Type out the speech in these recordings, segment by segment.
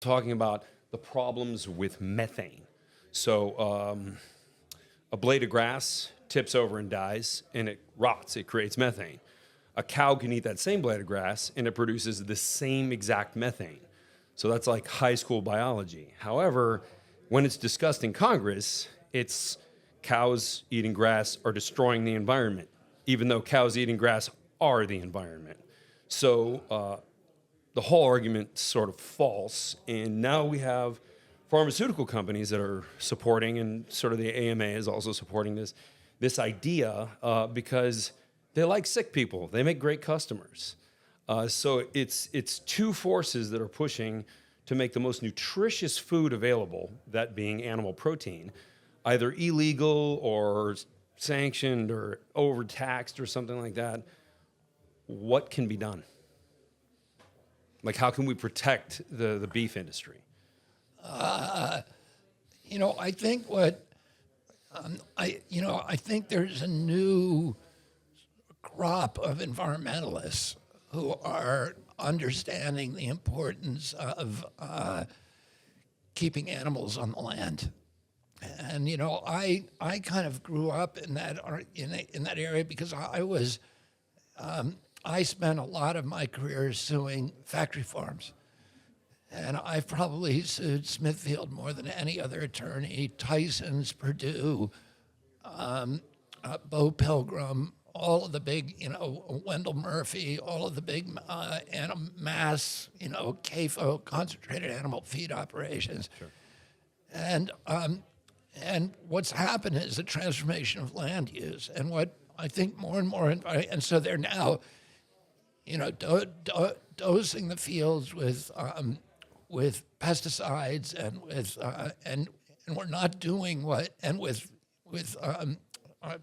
talking about the problems with methane. So a blade of grass tips over and dies, and it rots. It creates methane. A cow can eat that same blade of grass, and it produces the same exact methane. So that's like high school biology. However, when it's discussed in Congress, it's cows eating grass are destroying the environment, even though cows eating grass are the environment. So the whole argument's sort of false. And now we have pharmaceutical companies that are supporting, and sort of the AMA is also supporting this idea because they like sick people. They make great customers. So it's two forces that are pushing to make the most nutritious food available, that being animal protein, either illegal or sanctioned or overtaxed or something like that. What can be done? Like, how can we protect the beef industry? I think I think there's a new crop of environmentalists who are understanding the importance of keeping animals on the land. And I kind of grew up in that area because I spent a lot of my career suing factory farms. And I've probably sued Smithfield more than any other attorney, Tyson's, Purdue, Bo Pilgrim, all of the big, Wendell Murphy, all of the big mass, CAFO, concentrated animal feed operations. Sure. And what's happened is a transformation of land use. And what I think more and more, and so they're now, dosing the fields with pesticides and we're not doing with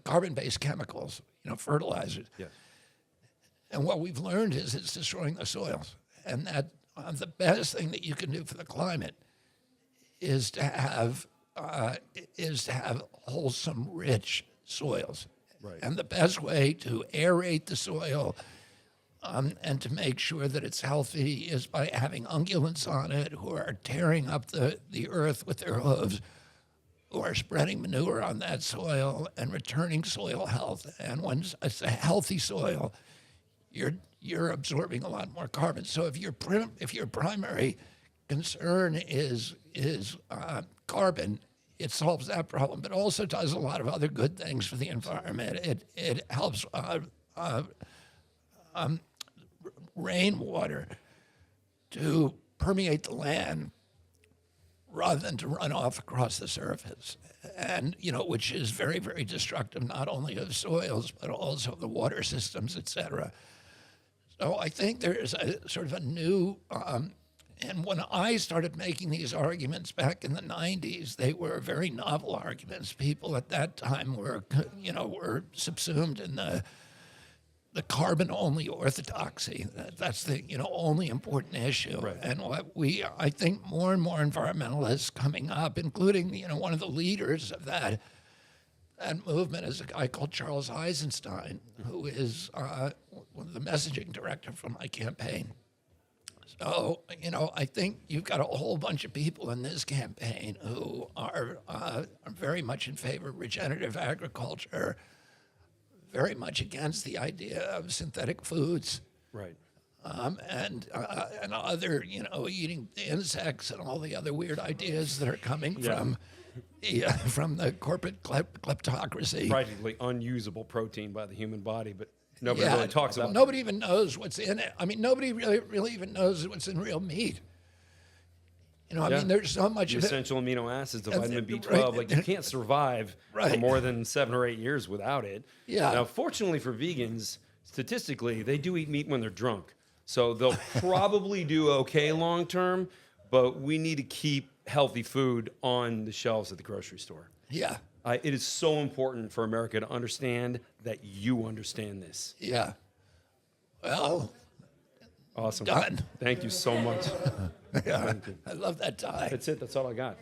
carbon-based chemicals, fertilizers. Yes. And what we've learned is it's destroying the soils, and that the best thing that you can do for the climate is to have wholesome, rich soils. Right. And the best way to aerate the soil and to make sure that it's healthy is by having ungulates on it who are tearing up the earth with their hooves, who are spreading manure on that soil and returning soil health. And when it's a healthy soil, you're absorbing a lot more carbon. So if your primary concern is carbon, it solves that problem, but also does a lot of other good things for the environment. It helps rainwater to permeate the land rather than to run off across the surface, and which is very, very destructive not only of soils but also of the water systems, et cetera. So I think there is a sort of a new. And when I started making these arguments back in the 90s, they were very novel arguments. People at that time were subsumed in the carbon-only orthodoxy. That's the only important issue. Right. And I think more and more environmentalists coming up, including one of the leaders of that movement is a guy called Charles Eisenstein, who is one of the messaging director for my campaign. So, I think you've got a whole bunch of people in this campaign who are very much in favor of regenerative agriculture, very much against the idea of synthetic foods. Right. And other, eating insects and all the other weird ideas that are coming from the corporate kleptocracy. Practically unusable protein by the human body, but nobody really talks about it. Nobody even knows what's in it. I mean, nobody really even knows what's in real meat. I mean, there's so much of it. Essential amino acids of And vitamin the- B12. right, Like, you can't survive for Right. more than 7 or 8 years without it. Yeah. Now, fortunately for vegans, statistically, they do eat meat when they're drunk. So they'll probably do okay long term, but we need to keep healthy food on the shelves at the grocery store. Yeah. It is so important for America to understand that you understand this. Yeah. Well, Awesome. done. Thank you so much. Yeah. I love that tie. That's it. That's all I got.